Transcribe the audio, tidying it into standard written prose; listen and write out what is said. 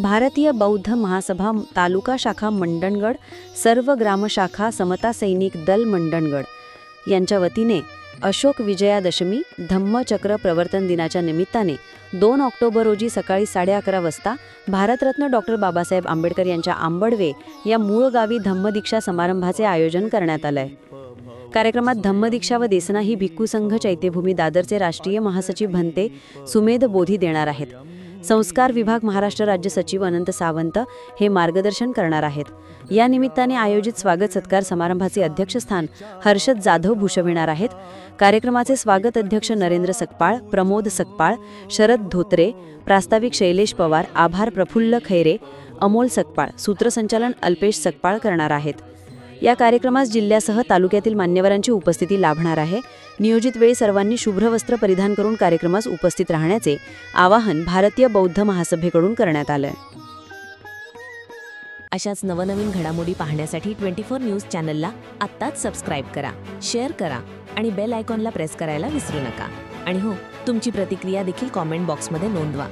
भारतीय बौद्ध महासभा तालुका शाखा मंडणगड, सर्व ग्रामशाखा समता सैनिक दल मंडणगड यांच्या वतीने अशोक विजयादशमी धम्मचक्र प्रवर्तन दिनाच्या निमित्ताने 2 ऑक्टोबर रोजी सकाळी 11:30 वाजता भारतरत्न डॉक्टर बाबासाहेब आंबेडकर यांच्या आंबडवे या मूळ गावी धम्मदीक्षा समारंभाचे आयोजन करण्यात आलंय। कार्यक्रमात धम्मदीक्षा व देसना ही भिक्खू संघ चैत्यभूमी दादरचे राष्ट्रीय महासचिव भंते सुमेध बोधी देणार आहेत। संस्कार विभाग महाराष्ट्र राज्य सचिव अनंत सावंत हे मार्गदर्शन करणार आहेत। या निमित्ताने आयोजित स्वागत सत्कार समारंभाचे अध्यक्षस्थान हर्षद जाधव भूषविणार आहेत। कार्यक्रमाचे स्वागत अध्यक्ष नरेंद्र सकपाळ, प्रमोद सकपाळ, शरद धोत्रे, प्रास्ताविक शैलेश पवार, आभार प्रफुल्ल खैरे, अमोल सकपाळ, सूत्रसंचालन अल्पेश सकपाळ करणार आहेत। या कार्यक्रमास जिल्ह्यासह तालुक्यातील मान्यवरांची उपस्थिती लाभणार आहे। नियोजित वेळी सर्वांनी शुभ्र वस्त्र परिधान करून कार्यक्रमास उपस्थित राहण्याचे आवाहन भारतीय बौद्ध महासभेकडून करण्यात आलंय। अशाच नवनवीन घडामोडी पाहण्यासाठी 24 न्यूज चॅनलला आत्ताच सबस्क्राईब करा, शेअर करा आणि बेल आयकॉनला प्रेस करायला विसरू नका। आणि हो, तुमची प्रतिक्रिया देखील कॉमेंट बॉक्समध्ये नोंदवा।